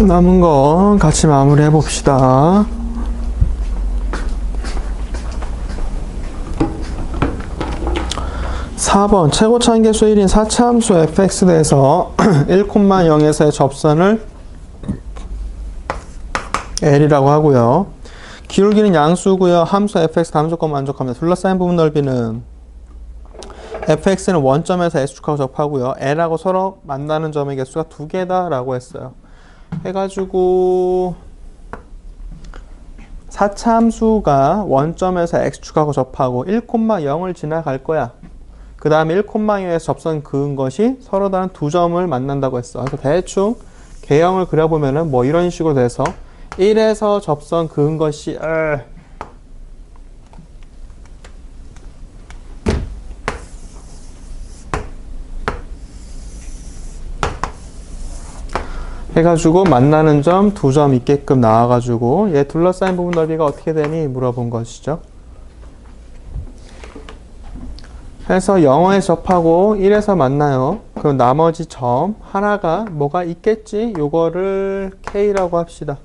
남은 거 같이 마무리해 봅시다. (4번) 최고차함계수 1인 4차함수 fx에 대해서 1,0에서의 접선을 L이라고 하고요. 기울기는 양수고요. 함수 fx 감소권 만족합니다. 둘러싸인 부분 넓이는 fx는 원점에서 x축하고 접하고요. L하고 서로 만나는 점의 개수가 2개다 라고 했어요. 해가지고 4차함수가 원점에서 x축하고 접하고 1,0을 지나갈 거야. 그 다음에 1,0에서 접선 그은 것이 서로 다른 두 점을 만난다고 했어. 그래서 대충 개형을 그려보면은 뭐 이런 식으로 돼서 1에서 접선 그은 것이 해가지고 만나는 점 두 점 있게끔 나와가지고 얘 둘러싸인 부분 넓이가 어떻게 되니 물어본 것이죠. 해서 0에 접하고 1에서 만나요. 그럼 나머지 점 하나가 뭐가 있겠지? 요거를 K라고 합시다.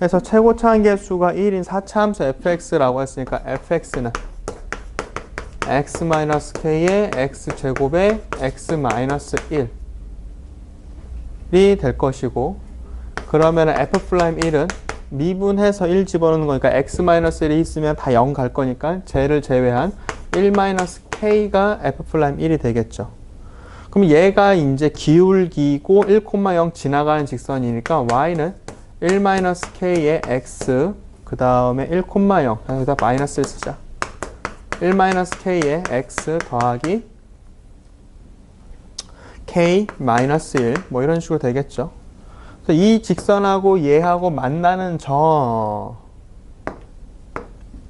해서 최고차함계수가 1인 4차함수 fx라고 했으니까 fx는 x-k의 x제곱의 x-1이 될 것이고, 그러면 f'1은 미분해서 1 집어넣는 거니까 x-1이 있으면 다 0 갈 거니까 쟤를 제외한 1-k가 f'1이 되겠죠. 그럼 얘가 이제 기울기고 1,0 지나가는 직선이니까 y는 1-k의 x 그 다음에 1,0 여기다 마이너스를 쓰자. 1-k의 x 더하기 k-1 뭐 이런 식으로 되겠죠. 그래서 이 직선하고 얘하고 만나는 점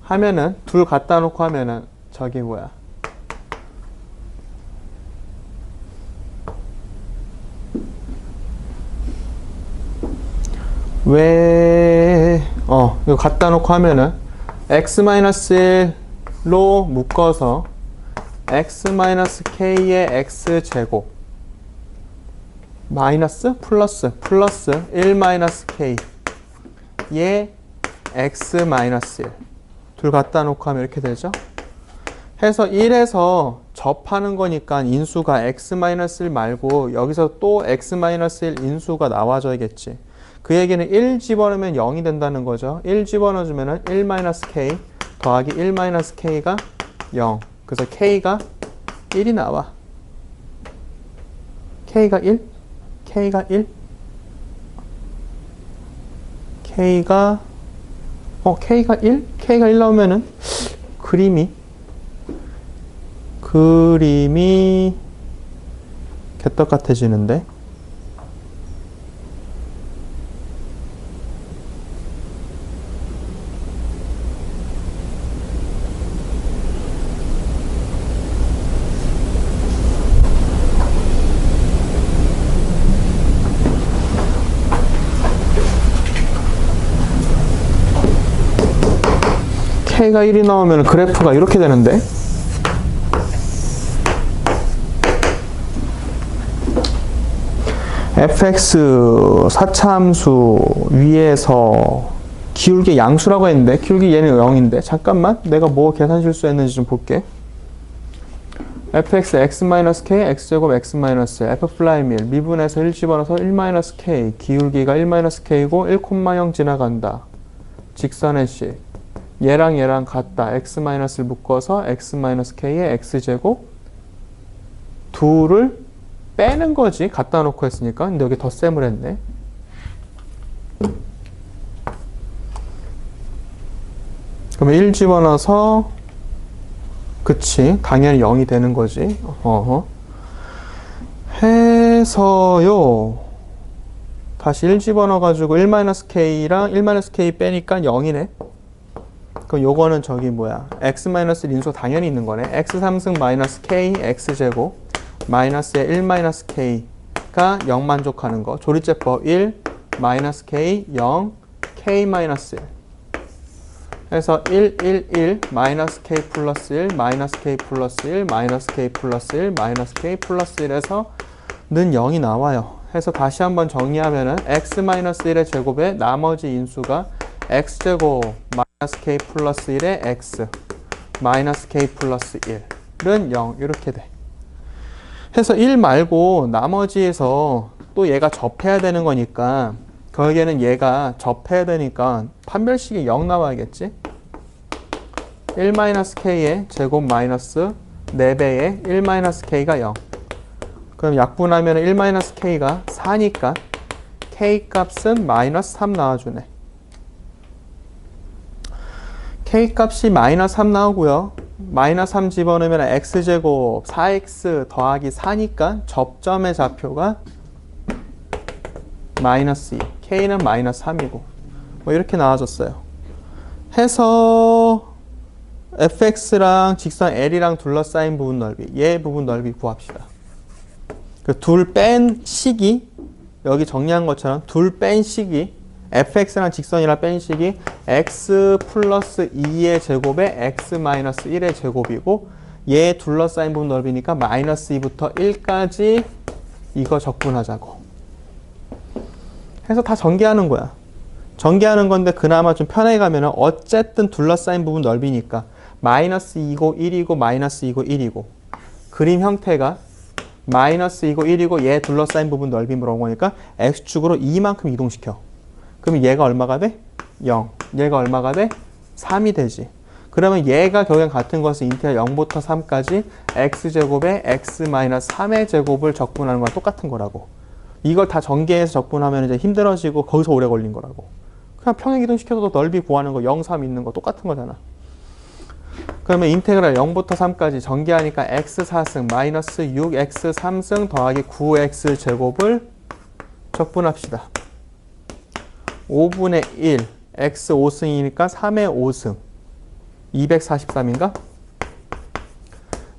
하면은 둘 갖다 놓고 하면은 저기 뭐야 이거 갖다 놓고 하면은 x-1로 묶어서 x-k의 x제곱 마이너스 플러스 1-k 의 x-1 둘 갖다 놓고 하면 이렇게 되죠. 해서 1에서 접하는 거니까 인수가 x-1 말고 여기서 또 x-1 인수가 나와줘야겠지. 그 얘기는 1 집어넣으면 0이 된다는 거죠. 1 집어넣어주면 1-k 더하기 1-k가 0. 그래서 k가 1이 나와. k가 1? k가 1? k가 1? k가 1 나오면은 그림이 개떡 같아지는데. k가 1이 나오면 그래프가 이렇게 되는데, fx 4차함수 위에서 기울기 양수라고 했는데 기울기 얘는 0인데 잠깐만 내가 뭐 계산 실수했는지 좀 볼게. fx x-k x제곱 x-1 f'1 미분해서 1 집어넣어서 1-k 기울기가 1-k고 1,0 지나간다. 직선의 식 얘랑 같다. x-를 묶어서 x-k의 x제곱 둘을 빼는 거지. 갖다 놓고 했으니까. 근데 여기 덧셈을 했네. 그러면 1 집어넣어서 그치. 당연히 0이 되는 거지. 해서요. 다시 1 집어넣어가지고 1-k랑 1-k 빼니까 0이네. 그럼 요거는 저기 뭐야. x-1 인수 당연히 있는 거네. x3승 -k x제곱 마이너스에 1-k가 0 만족하는 거. 조리제법 1, -k, 0, k-1. 해서 1, 1, 1, -k 플러스 1, -k 플러스 1, -k 플러스 1, -k 플러스 1에서 는 0이 나와요. 해서 다시 한번 정리하면은 x-1의 제곱에 나머지 인수가 x제곱 마이너스 k 플러스 1의 x 마이너스 k 플러스 1은 0 이렇게 돼. 해서 1 말고 나머지에서 또 얘가 접해야 되는 거니까 결국에는 얘가 접해야 되니까 판별식이 0 나와야겠지. 1-k의 제곱 마이너스 4배의 1-k가 0. 그럼 약분하면 1-k가 4니까 k 값은 마이너스 3 나와주네. k 값이 마이너스 3 나오고요. 마이너스 3 집어넣으면 x제곱 4x 더하기 4니까 접점의 좌표가 마이너스 2. k는 마이너스 3이고 뭐 이렇게 나와졌어요. 해서 fx랑 직선 l이랑 둘러싸인 부분 넓이, 얘 부분 넓이 구합시다. 그 둘 뺀 식이 여기 정리한 것처럼 둘 뺀 식이 fx랑 직선이랑 뺀 식이 x 플러스 2의 제곱에 x 마이너스 1의 제곱이고 얘 둘러싸인 부분 넓이니까 마이너스 2부터 1까지 이거 적분하자고. 해서 다 전개하는 거야. 전개하는 건데 그나마 좀 편하게 가면은 어쨌든 둘러싸인 부분 넓이니까 마이너스 2고 1이고 마이너스 2고 1이고 그림 형태가 마이너스 2고 1이고 얘 둘러싸인 부분 넓이 물어본 거니까 x축으로 2만큼 이동시켜. 그럼 얘가 얼마가 돼? 0. 얘가 얼마가 돼? 3이 되지. 그러면 얘가 결국엔 같은 것은 인테그랄 0부터 3까지 x제곱에 x 마이너스 3의 제곱을 적분하는 거랑 똑같은 거라고. 이걸 다 전개해서 적분하면 이제 힘들어지고 거기서 오래 걸린 거라고. 그냥 평행 이동시켜도 넓이 구하는 거 0, 3 있는 거 똑같은 거잖아. 그러면 인테그랄 0부터 3까지 전개하니까 x 4승 마이너스 6x 3승 더하기 9x 제곱을 적분합시다. 5분의 1 x 5승이니까 3의 5승 243인가?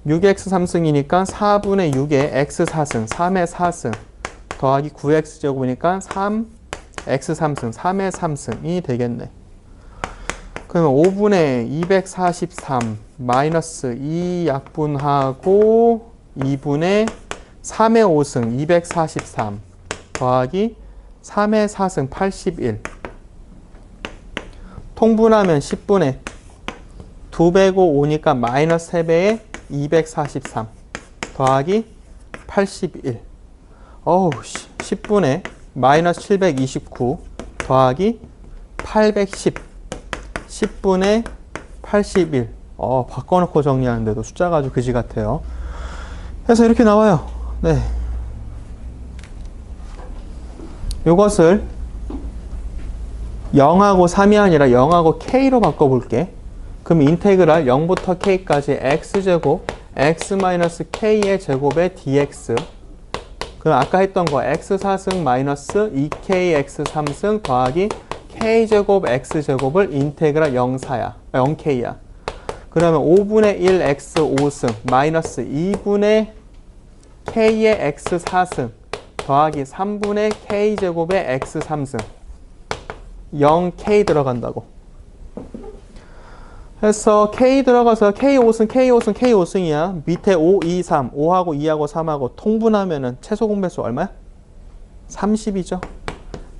6x 3승이니까 4분의 6의 x 4승 3의 4승 더하기 9x 제곱이니까 3x 3승 3의 3승이 되겠네. 그러면 5분의 243 마이너스 2 약분하고 2분의 3의 5승 243 더하기 3의 4승 81 통분하면 10분의 2배고 5니까 마이너스 3배에 243 더하기 81 10분의 마이너스 729 더하기 810 10분의 81 바꿔놓고 정리하는데도 숫자가 아주 그지 같아요. 그래서 이렇게 나와요. 네. 요것을 0하고 3이 아니라 0하고 k로 바꿔볼게. 그럼 인테그랄 0부터 k까지 x제곱 x-k의 제곱의 dx. 그럼 아까 했던 거 x 4승 마이너스 2k x 3승 더하기 k제곱 x제곱을 인테그랄 0k야. 그러면 5분의 1 x 5승 마이너스 2분의 k의 x 4승 더하기 3분의 k제곱의 x 3승 0k 들어간다고. 해서 k 들어가서 k 5승 k 5승 k 5승이야. 밑에 5, 2, 3 5하고 2하고 3하고 통분하면은 최소 공배수 얼마야? 30이죠.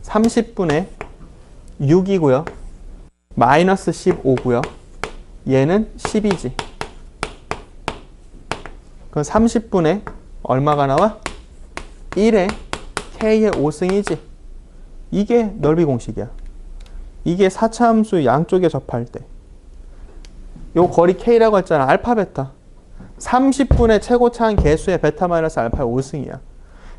30분의 6이고요. 마이너스 15고요. 얘는 10이지. 그럼 30분의 얼마가 나와? 1에 k의 5승이지. 이게 넓이 공식이야. 이게 4차 함수 양쪽에 접할 때. 요 거리 k라고 했잖아. 알파 베타. 30분의 최고차한 개수의 베타 마이너스 알파의 5승이야.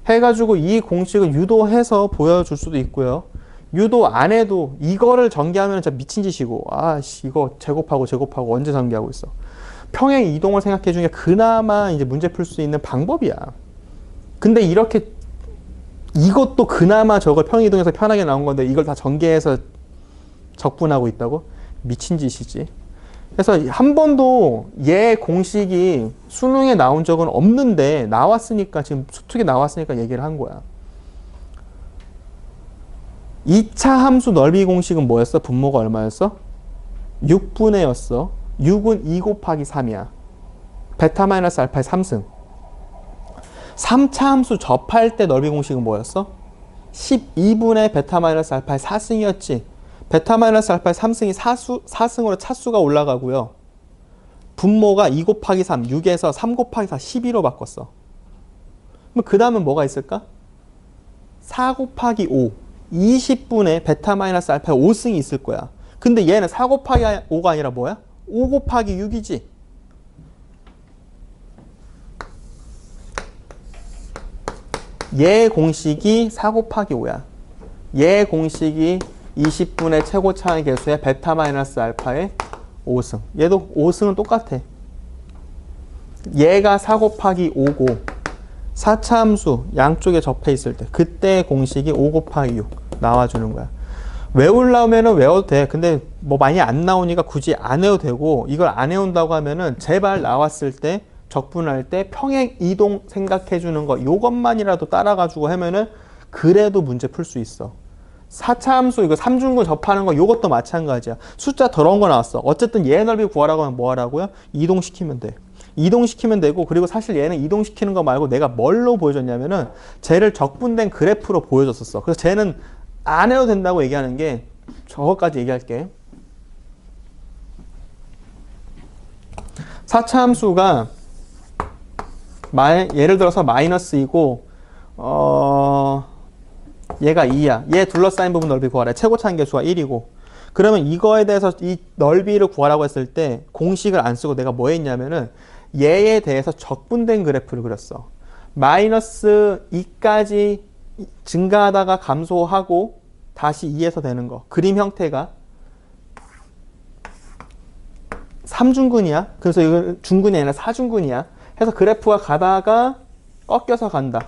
해가지고 이 공식을 유도해서 보여줄 수도 있고요. 유도 안 해도 이거를 전개하면 진짜 미친 짓이고 이거 제곱하고 언제 전개하고 있어. 평행 이동을 생각해 주는 게 그나마 이제 문제 풀 수 있는 방법이야. 근데 이렇게 이것도 그나마 저걸 평행 이동해서 편하게 나온 건데 이걸 다 전개해서 적분하고 있다고? 미친 짓이지. 그래서 한 번도 얘 공식이 수능에 나온 적은 없는데 나왔으니까 지금 수특에 나왔으니까 얘기를 한 거야. 2차 함수 넓이 공식은 뭐였어? 분모가 얼마였어? 6분의였어. 6은 2 곱하기 3이야. 베타 마이너스 알파의 3승. 3차 함수 접할 때 넓이 공식은 뭐였어? 12분의 베타 마이너스 알파의 4승이었지. 베타 마이너스 알파의 3승이 4승으로 차수가 올라가고요. 분모가 2 곱하기 3, 6에서 3 곱하기 4, 12로 바꿨어. 그럼 그 다음은 뭐가 있을까? 4 곱하기 5, 20분의 베타 마이너스 알파의 5승이 있을 거야. 근데 얘는 4 곱하기 5가 아니라 뭐야? 5 곱하기 6이지. 얘 공식이 4 곱하기 5야. 얘 공식이 20분의 최고차의 개수의 베타 마이너스 알파의 5승. 얘도 5승은 똑같아. 얘가 4 곱하기 5고 4차 함수 양쪽에 접해 있을 때 그때 공식이 5 곱하기 6 나와주는 거야. 외우려면은 외워도 돼. 근데 뭐 많이 안 나오니까 굳이 안 해도 되고, 이걸 안 해온다고 하면은 제발 나왔을 때 적분할 때 평행 이동 생각해 주는 거 요것만이라도 따라가지고 하면은 그래도 문제 풀 수 있어. 4차 함수 이거 3중근 접하는 거 요것도 마찬가지야. 숫자 더러운 거 나왔어. 어쨌든 얘 넓이 구하라고 하면 뭐 하라고요? 이동시키면 돼. 이동시키면 되고, 그리고 사실 얘는 이동시키는 거 말고 내가 뭘로 보여줬냐면은 쟤를 적분된 그래프로 보여줬었어. 그래서 쟤는 안 해도 된다고 얘기하는 게 저거까지 얘기할게. 4차 함수가 예를 들어서 마이너스 2고 얘가 2야. 얘 둘러싸인 부분 넓이 구하래. 최고차인 개수가 1이고. 그러면 이거에 대해서 이 넓이를 구하라고 했을 때 공식을 안 쓰고 내가 뭐 했냐면은 얘에 대해서 적분된 그래프를 그렸어. 마이너스 2까지 증가하다가 감소하고 다시 2에서 되는 거. 그림 형태가 3중근이야. 그래서 이건 중근이 아니라 4중근이야. 해서 그래프가 가다가 꺾여서 간다.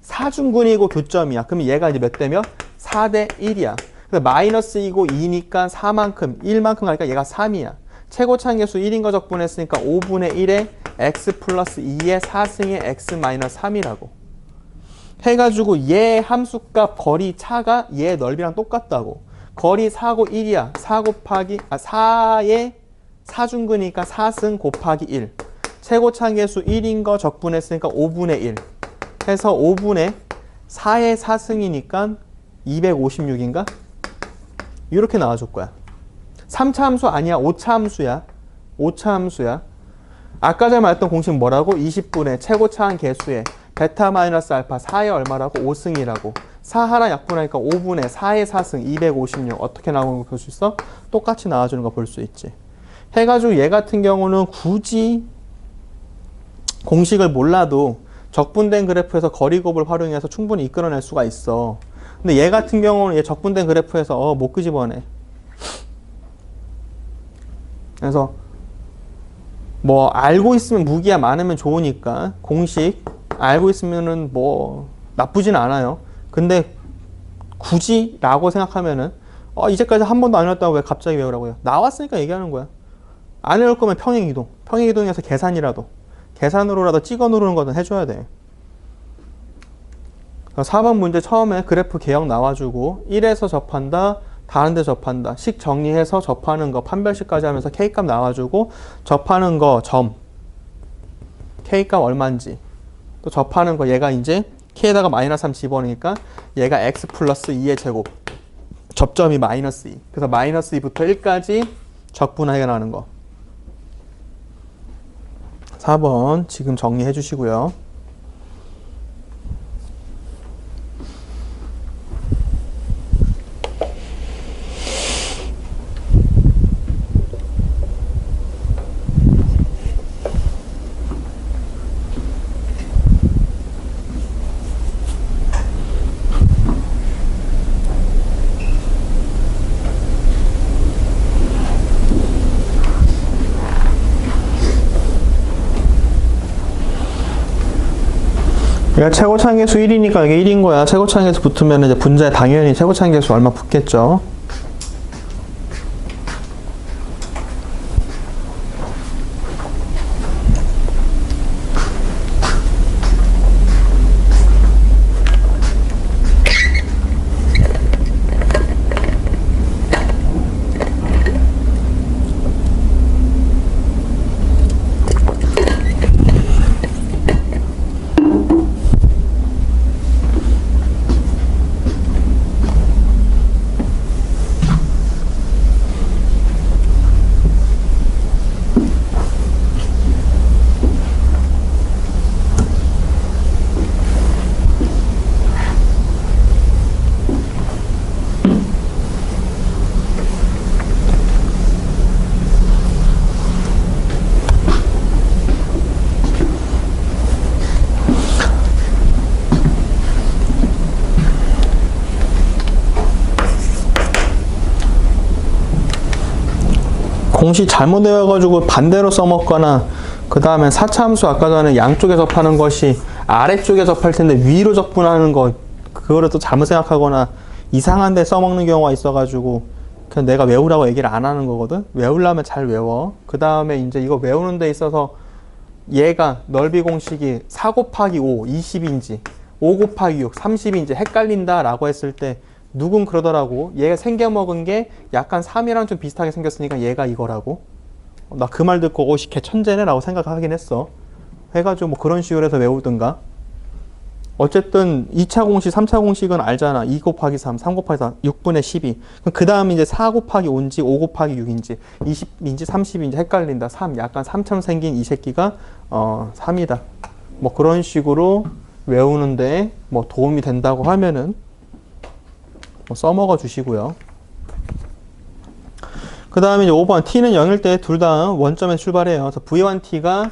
4중근이고 교점이야. 그러면 얘가 이제 몇 대면? 4대 1이야. 그래서 마이너스 2고 2니까 4만큼, 1만큼 가니까 얘가 3이야. 최고차인 개수 1인 거 적분했으니까 5분의 1에 x 플러스 2의 4승의 x 마이너스 3이라고. 해가지고 얘 함수값 거리 차가 얘 넓이랑 똑같다고. 거리 4고 1이야. 4 곱하기, 4의 4중근이니까 4승 곱하기 1. 최고차인 개수 1인 거 적분했으니까 5분의 1. 해서 5분의 4의 4승이니까 256인가? 이렇게 나와줄 거야. 3차 함수 아니야. 5차 함수야. 5차 함수야. 아까 전에 말했던 공식은 뭐라고? 20분의 최고차한 개수의 베타 마이너스 알파 4의 얼마라고? 5승이라고. 4 하나 약분하니까 5분의 4의 4승 256. 어떻게 나오는 거 볼 수 있어? 똑같이 나와주는 거 볼 수 있지. 해가지고 얘 같은 경우는 굳이 공식을 몰라도 적분된 그래프에서 거리곱을 활용해서 충분히 이끌어낼 수가 있어. 근데 얘 같은 경우는 얘 적분된 그래프에서 못 끄집어내. 그래서 뭐 알고 있으면 무기야, 많으면 좋으니까 공식 알고 있으면은 뭐 나쁘진 않아요. 근데 굳이 라고 생각하면은 이제까지 한 번도 안 외웠다고 왜 갑자기 외우라고 해요? 나왔으니까 얘기하는 거야. 안 외울 거면 평행이동. 평행이동에서 계산으로라도 찍어 누르는 거는 해줘야 돼. 4번 문제 처음에 그래프 개형 나와주고 1에서 접한다, 다른 데 접한다. 식 정리해서 접하는 거 판별식까지 하면서 K값 나와주고 접하는 거 점. K값 얼마인지. 또 접하는 거 얘가 이제 K에다가 마이너스 3 집어넣으니까 얘가 X 플러스 2의 제곱. 접점이 마이너스 2. 그래서 마이너스 2부터 1까지 적분하게 나는 거. 4번 지금 정리해 주시고요. 얘가 최고차인 개수 1이니까 이게 1인 거야. 최고차인 개수 붙으면 이제 분자에 당연히 최고차인 개수 얼마 붙겠죠. 공식 잘못 외워가지고 반대로 써먹거나 그 다음에 4차 함수 아까 전에 양쪽에 접하는 것이 아래쪽에 접할 텐데 위로 접근하는 거 그거를 또 잘못 생각하거나 이상한 데 써먹는 경우가 있어가지고 그냥 내가 외우라고 얘기를 안 하는 거거든. 외우려면 잘 외워. 그 다음에 이제 이거 외우는 데 있어서 얘가 넓이 공식이 4 곱하기 5 20인지 5 곱하기 6 30인지 헷갈린다 라고 했을 때 누군 그러더라고. 얘가 생겨먹은 게 약간 3이랑 좀 비슷하게 생겼으니까 얘가 이거라고. 나 그 말 듣고 오씨 걔 천재네 라고 생각하긴 했어. 해가지고 뭐 그런 식으로 해서 외우든가. 어쨌든 2차 공식 3차 공식은 알잖아. 2 곱하기 3 3 곱하기 4 6분의 12. 그 다음 이제 4 곱하기 5인지 5 곱하기 6인지 20인지 30인지 헷갈린다. 3 약간 3처럼 생긴 이 새끼가 3이다. 뭐 그런 식으로 외우는데 뭐 도움이 된다고 하면은 뭐 써먹어 주시고요. 그 다음에 이제 5번 t는 0일 때 둘 다 원점에 출발해요. 그래서 v1t가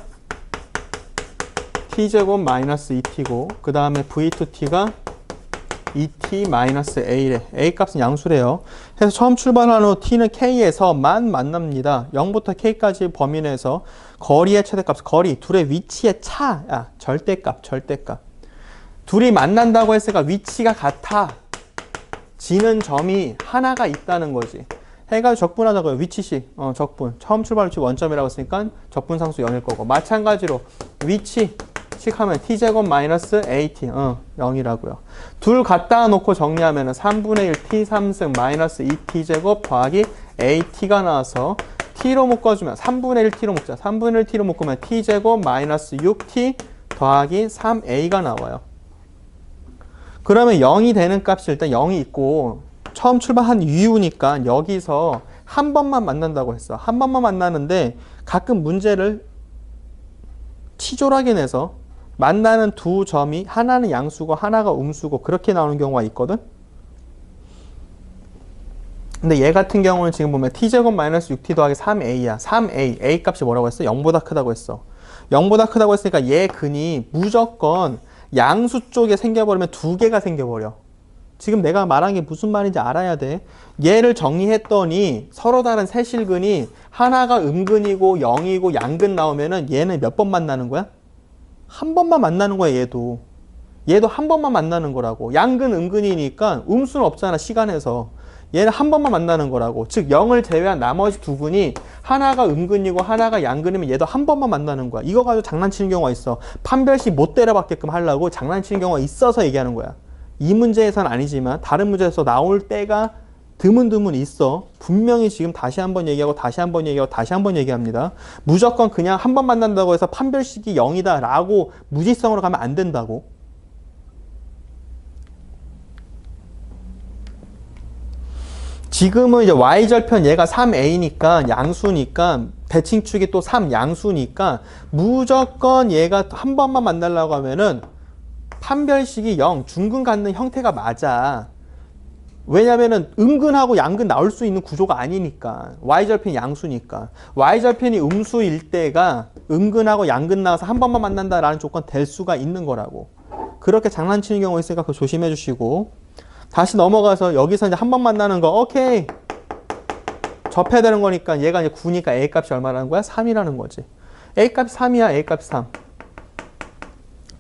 t제곱 마이너스 2t고 그 다음에 v2t가 2t 마이너스 a래. a 값은 양수래요. 해서 처음 출발한 후 t는 k에서만 만납니다. 0부터 k까지 범위 내에서 거리의 최대값, 거리, 둘의 위치의 차, 절대값. 둘이 만난다고 했으니까 위치가 같아. 지는 점이 하나가 있다는 거지. 해가지고 적분하자고요. 위치식, 적분. 처음 출발 위치 원점이라고 했으니까 적분상수 0일 거고. 마찬가지로 위치식 하면 t제곱 마이너스 at, 0이라고요. 둘 갖다 놓고 정리하면 3분의 1 t 3승 마이너스 2t제곱 더하기 at가 나와서 t로 묶어주면 3분의 1 t로 묶자. 3분의 1 t로 묶으면 t제곱 마이너스 6t 더하기 3a가 나와요. 그러면 0이 되는 값이 일단 0이 있고 처음 출발한 이유니까 여기서 한 번만 만난다고 했어. 한 번만 만나는데 가끔 문제를 치졸하게 내서 만나는 두 점이 하나는 양수고 하나가 음수고 그렇게 나오는 경우가 있거든. 근데 얘 같은 경우는 지금 보면 t제곱 마이너스 6t 더하기 3a야. 3a, a 값이 뭐라고 했어? 0보다 크다고 했어. 0보다 크다고 했으니까 얘 근이 무조건 양수 쪽에 생겨버리면 두 개가 생겨버려. 지금 내가 말한 게 무슨 말인지 알아야 돼. 얘를 정리했더니 서로 다른 세 실근이 하나가 음근이고 0이고 양근 나오면은 얘는 몇 번 만나는 거야? 한 번만 만나는 거야, 얘도. 얘도 한 번만 만나는 거라고. 양근, 음근이니까 음수는 없잖아, 시간에서. 얘는 한 번만 만나는 거라고. 즉 0을 제외한 나머지 두 근이 하나가 음근이고 하나가 양근이면 얘도 한 번만 만나는 거야. 이거 가지고 장난치는 경우가 있어. 판별식 못 때려받게끔 하려고 장난치는 경우가 있어서 얘기하는 거야. 이 문제에서는 아니지만 다른 문제에서 나올 때가 드문드문 있어. 분명히 지금 다시 한번 얘기하고 다시 한번 얘기하고 다시 한번 얘기합니다. 무조건 그냥 한 번 만난다고 해서 판별식이 0이다 라고 무지성으로 가면 안 된다고. 지금은 이제 y절편 얘가 3a니까 양수니까 대칭축이 또 3양수니까 무조건 얘가 한 번만 만나려고 하면은 판별식이 0 중근 갖는 형태가 맞아. 왜냐면은 음근하고 양근 나올 수 있는 구조가 아니니까. y절편이 양수니까. y절편이 음수일 때가 음근하고 양근 나와서 한 번만 만난다라는 조건 될 수가 있는 거라고. 그렇게 장난치는 경우가 있으니까 그거 조심해 주시고. 다시 넘어가서 여기서 이제 한 번 만나는 거 오케이 접해야 되는 거니까 얘가 이제 9니까 a 값이 얼마라는 거야? 3이라는 거지. a 값이 3이야. a 값이 3.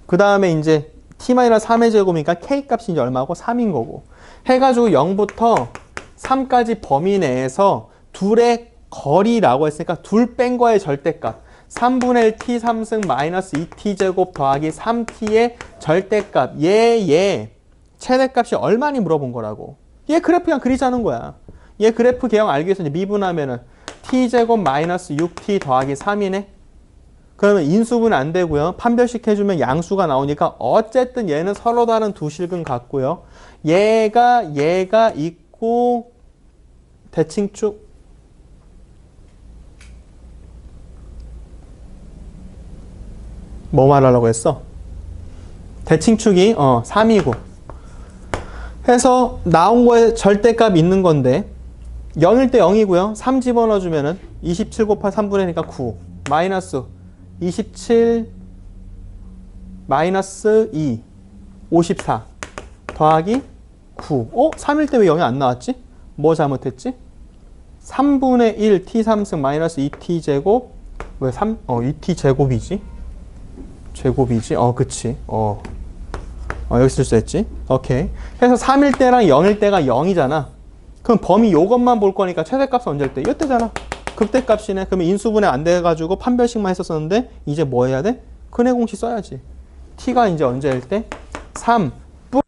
그 다음에 이제 t-3의 제곱이니까 k 값이 이제 얼마고? 3인 거고. 해가지고 0부터 3까지 범위 내에서 둘의 거리라고 했으니까 둘 뺀 거의 절대값. 3분의 1 t 3승 마이너스 2t 제곱 더하기 3t의 절대값. 얘 최대값이 얼마니 물어본 거라고. 얘 그래프 그냥 그리자는 거야. 얘 그래프 개형 알기 위해서 이제 미분하면은 t제곱 마이너스 6t 더하기 3이네. 그러면 인수분은 안 되고요. 판별식 해주면 양수가 나오니까 어쨌든 얘는 서로 다른 두 실근 같고요. 얘가 있고 대칭축 뭐 말하려고 했어? 대칭축이 3이고 해서 나온 거에 절대값 있는 건데 0일 때 0이고요. 3 집어넣어주면은 27 곱하기 3분의 1이니까 9 마이너스 27 마이너스 2 54 더하기 9 3일 때 왜 0이 안 나왔지? 뭐 잘못했지? 3분의 1 t3승 마이너스 2t 제곱 왜 2t 제곱이지? 제곱이지? 그치. 여기 쓸 수 있지. 오케이. 해서 3일 때랑 0일 때가 0이잖아. 그럼 범위 요것만 볼 거니까 최대값은 언제일 때? 이때잖아. 극대값이네. 그러면 인수분해 안 돼가지고 판별식만 했었었는데 이제 뭐 해야 돼? 근해 공식 써야지. t가 이제 언제일 때? 3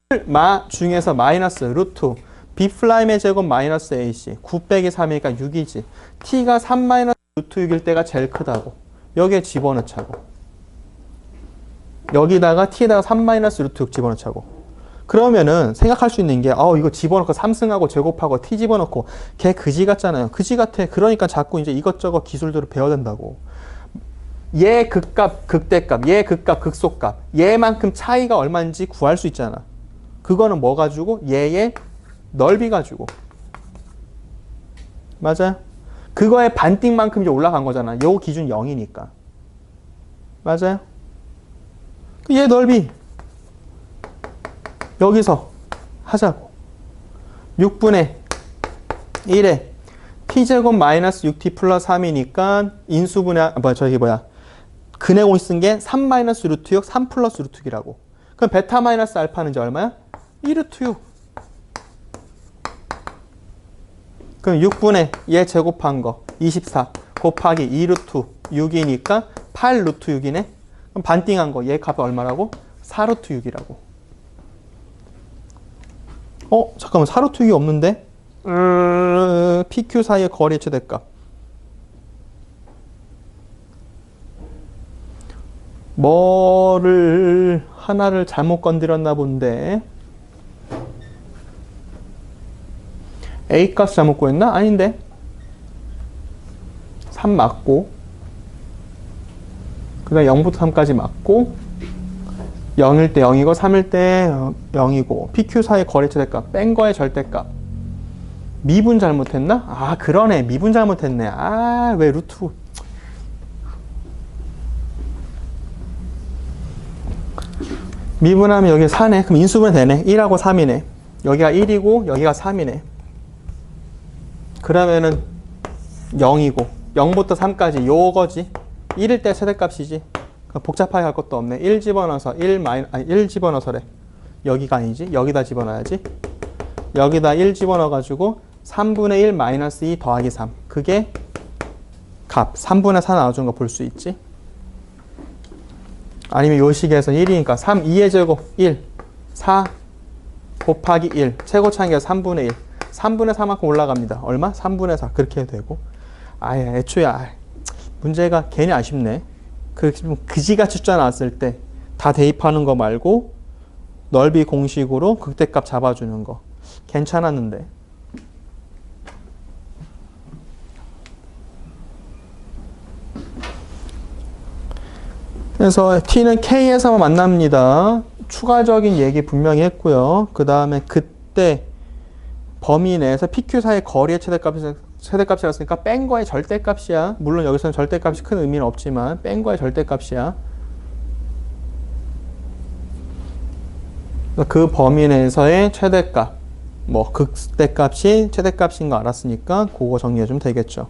뿔마 중에서 마이너스 루트 b 플라임의 제곱 마이너스 ac 9 빼기 3이니까 6이지. t가 3 마이너스 루트 6일 때가 제일 크다고. 여기에 집어넣자고. 여기다가 t에다가 3 마이너스 루트 6 집어넣자고. 그러면은 생각할 수 있는 게 이거 집어넣고 3승하고 제곱하고 t 집어넣고 걔 그지 같잖아요. 그지 같아. 그러니까 자꾸 이제 이것저것 기술들을 배워야 된다고. 얘 극값, 극대값, 얘 극값, 극소값 얘만큼 차이가 얼마인지 구할 수 있잖아. 그거는 뭐 가지고? 얘의 넓이 가지고. 맞아요? 그거의 반띵만큼 이제 올라간 거잖아. 요 기준 0이니까. 맞아요? 얘 넓이 여기서 하자고. 6분의 1에 t제곱 마이너스 6t 플러스 3이니까 인수분해, 근해 공식 쓴 게 3 마이너스 루트 6, 3 플러스 루트 6이라고. 그럼 베타 마이너스 알파는 이제 얼마야? 2 루트 6. 그럼 6분의 얘 제곱한 거 24 곱하기 2 루트 6이니까 8 루트 6이네. 그럼 반띵한 거 얘 값이 얼마라고? 4 루트 6이라고. 잠깐만 4 루트 6이 없는데? PQ 사이의 거리의 최대값. 하나를 잘못 건드렸나 본데. A 값 잘못 구했나? 아닌데. 3 맞고. 그 다음에 0부터 3까지 맞고. 0일 때 0이고 3일 때 0이고. PQ 사이 거리 최대값. 뺀 거의 절대값. 미분 잘못했나? 그러네. 미분 잘못했네. 왜 루트. 미분하면 여기 4네. 그럼 인수분해 되네. 1하고 3이네. 여기가 1이고 여기가 3이네. 그러면은 0이고 0부터 3까지 요거지. 1일 때 최대값이지. 복잡하게 할 것도 없네. 1 집어넣어서 1 집어넣어서래. 여기가 아니지. 여기다 집어넣어야지. 여기다 1 집어넣어가지고 3분의 1 마이너스 2 더하기 3. 그게 값. 3분의 4 나와준 거 볼 수 있지. 아니면 요 식에서 1이니까 3, 2의 제곱 1, 4 곱하기 1. 최고 차이가 3분의 1. 3분의 4만큼 올라갑니다. 얼마? 3분의 4. 그렇게 해도 되고. 애초에 문제가 괜히 아쉽네. 그지같이 숫자 나왔을 때 다 대입하는 거 말고 넓이 공식으로 극대값 잡아주는 거. 괜찮았는데. 그래서 t는 k에서만 만납니다. 추가적인 얘기 분명히 했고요. 그 다음에 그때 범위 내에서 PQ 사이의 거리의 최대값이었으니까 뺀 거의 절대값이야. 물론 여기서는 절대값이 큰 의미는 없지만 뺀 거의 절대값이야. 그 범위 내에서의 최대값, 극대값이 최대값인 거 알았으니까 그거 정리해주면 되겠죠.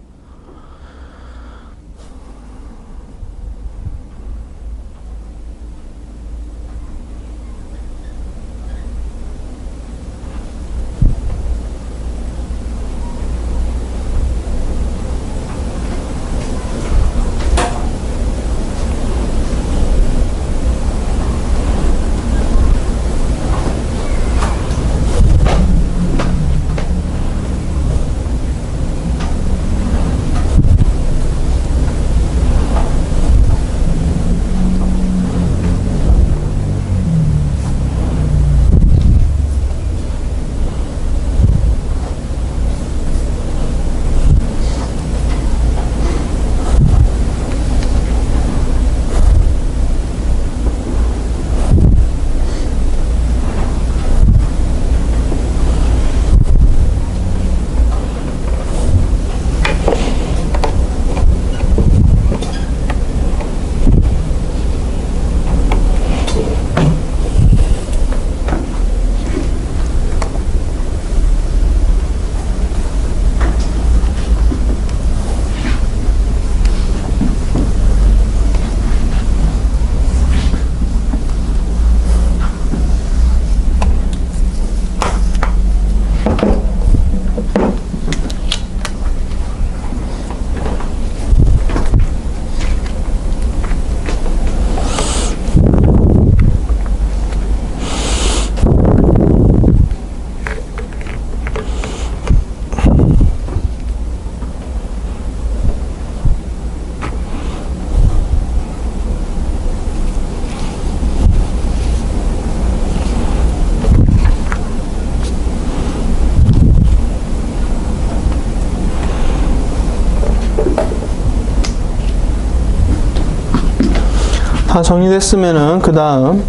다 정리됐으면은 그 다음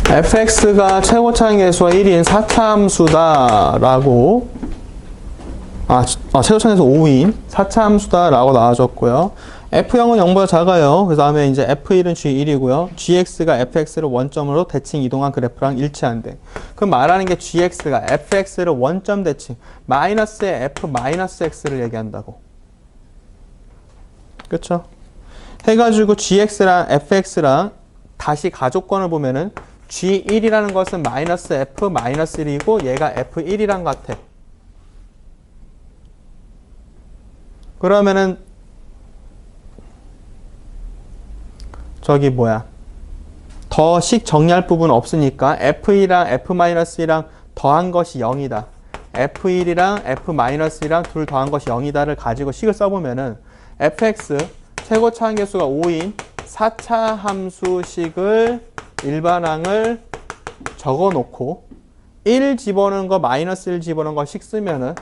fx가 최고차항 계수가 1인 4차 함수다 라고 최고차항 계수 5인 4차 함수다 라고 나와줬고요. f0은 0보다 작아요. 그 다음에 이제 f1은 g1이고요. gx가 fx를 원점으로 대칭 이동한 그래프랑 일치한대. 그럼 말하는 게 gx가 fx를 원점 대칭 마이너스의 f 마이너스 x를 얘기한다고. 그쵸? 해가지고 gx랑 fx랑 다시 가족권을 보면은 g1이라는 것은 마이너스 f 마이너스 1이고 얘가 f1이란 것 같아. 그러면은 저기 뭐야 더 식 정리할 부분 없으니까 f1이랑 f-1이랑 더한 것이 0이다. f1이랑 f-1이랑 둘 더한 것이 0이다를 가지고 식을 써보면은 fx 최고차항 계수가 5인 4차 함수식을 일반항을 적어놓고 1 집어넣은 거 마이너스 1 집어넣은 거 식 쓰면은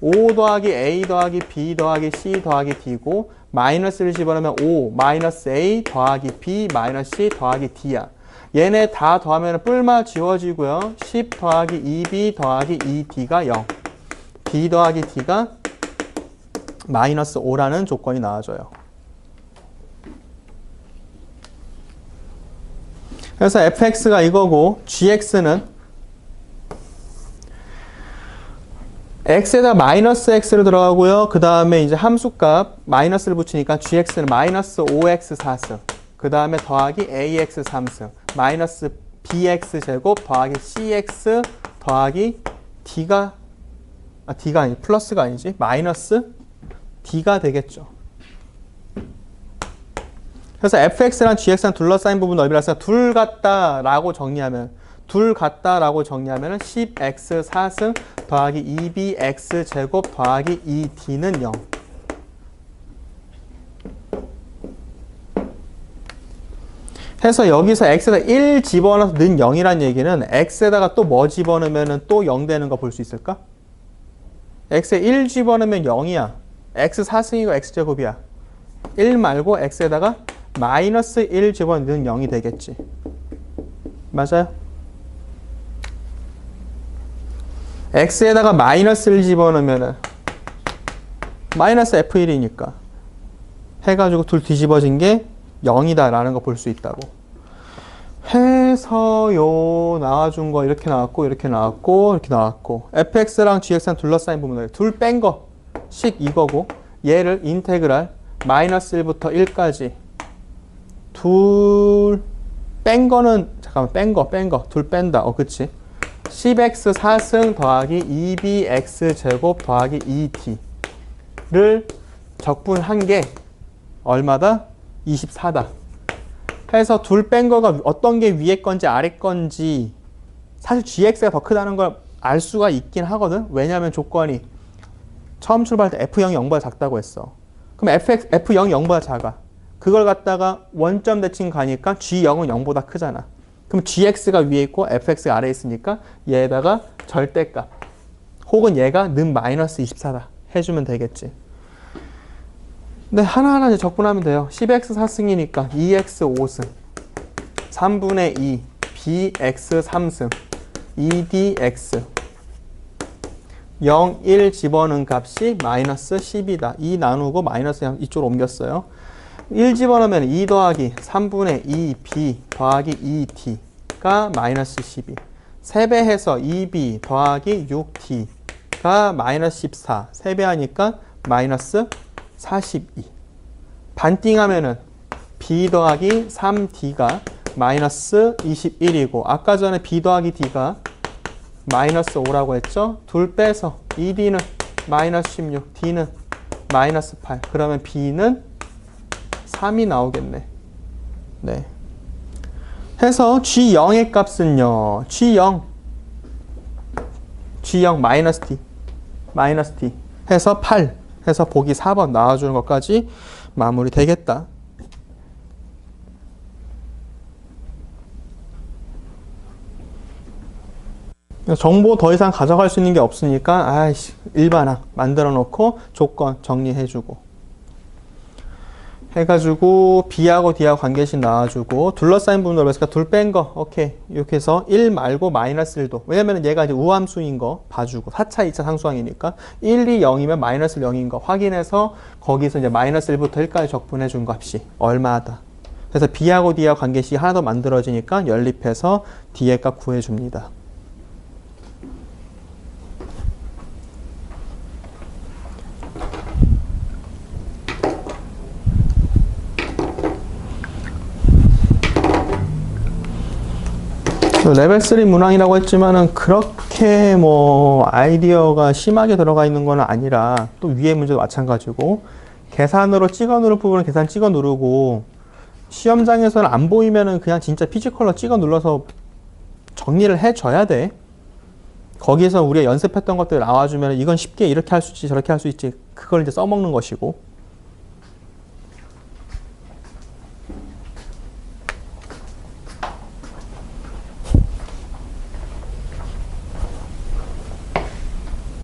5 더하기 a 더하기 b 더하기 c 더하기 d고 마이너스를 집어넣으면 5 마이너스 a 더하기 b 마이너스 c 더하기 d야. 얘네 다 더하면 뿔마 지워지고요. 10 더하기 2b 더하기 2d가 0. b 더하기 d가 마이너스 5라는 조건이 나와줘요. 그래서 fx가 이거고 gx는 x에다 마이너스 x를 들어가고요. 그 다음에 이제 함수값 마이너스를 붙이니까 gx는 마이너스 5x 4승 그 다음에 더하기 ax 3승 마이너스 bx 제곱 더하기 cx 더하기 d가 아니 플러스가 아니지 마이너스 d가 되겠죠. 그래서 fx랑 gx랑 둘러싸인 부분 넓이라서 둘 같다라고 정리하면 10x 4승 더하기 2bx 제곱 더하기 2d는 0. 해서 여기서 x에다 1 집어넣어서 는 0이란 얘기는 x에다가 또 뭐 집어넣으면 또 0 되는 거 볼 수 있을까? x에 1 집어넣으면 0이야. x 4승이고 x제곱이야. 1 말고 x에다가 마이너스 1 집어넣으면 0이 되겠지. 맞아요? x에다가 마이너스 1 집어넣으면 마이너스 f1이니까 해가지고 둘 뒤집어진 게 0이다 라는 거 볼 수 있다고. 해서요 나와준 거 이렇게 나왔고 이렇게 나왔고 이렇게 나왔고 fx랑 gx랑 둘러싸인 부분을 둘 뺀 거 식 이거고 얘를 인테그랄 마이너스 1부터 1까지 둘 뺀 거는 잠깐만 뺀 거 둘 뺀다. 그치 10x 4승 더하기 2bx 제곱 더하기 2d를 적분한 게 얼마다? 24다. 해서 둘 뺀 거가 어떤 게 위에 건지 아래 건지 사실 gx가 더 크다는 걸 알 수가 있긴 하거든. 왜냐하면 조건이 처음 출발할 때 f0이 0보다 작다고 했어. 그럼 f0이 0보다 작아. 그걸 갖다가 원점 대칭 가니까 g0은 0보다 크잖아. 그럼 gx가 위에 있고 fx가 아래에 있으니까 얘에다가 절대값 혹은 얘가 는 마이너스 24다 해주면 되겠지. 근데 하나하나 이제 적분하면 돼요. 10x 4승이니까 2x 5승 3분의 2 bx 3승 2dx 0, 1 집어넣은 값이 마이너스 10이다. 2 나누고 마이너스 이쪽으로 옮겼어요. 1 집어넣으면 2 더하기 3분의 2b 더하기 2d가 마이너스 12. 3배해서 2b 더하기 6d가 마이너스 14. 3배 하니까 마이너스 42. 반띵하면은 b 더하기 3d가 마이너스 21이고 아까 전에 b 더하기 d가 마이너스 5라고 했죠? 둘 빼서 2d는 마이너스 16, d는 마이너스 8. 그러면 b는 3이 나오겠네. 네. 해서 G0의 값은요. G0 마이너스 D 해서 8 해서 보기 4번 나와주는 것까지 마무리 되겠다. 정보 더 이상 가져갈 수 있는 게 없으니까 일반항 만들어 놓고 조건 정리해 주고 해가지고 B하고 D하고 관계식 나와주고 둘러싸인 부분 넓었으니까 둘 뺀 거 오케이. 이렇게 해서 1 말고 마이너스 1도 왜냐면 얘가 이제 우함수인 거 봐주고 4차 2차 상수항이니까 1, 2, 0이면 마이너스 0인 거 확인해서 거기서 이제 마이너스 1부터 1까지 적분해 준 값이 얼마다. 그래서 B하고 D하고 관계식이 하나 더 만들어지니까 연립해서 D의 값 구해줍니다. 레벨 3 문항이라고 했지만은 그렇게 뭐 아이디어가 심하게 들어가 있는 건 아니라 또 위에 문제도 마찬가지고 계산으로 찍어 누를 부분은 계산 찍어 누르고 시험장에서는 안 보이면은 그냥 진짜 피지컬로 찍어 눌러서 정리를 해줘야 돼. 거기에서 우리가 연습했던 것들 나와주면 이건 쉽게 이렇게 할 수 있지 저렇게 할 수 있지 그걸 이제 써먹는 것이고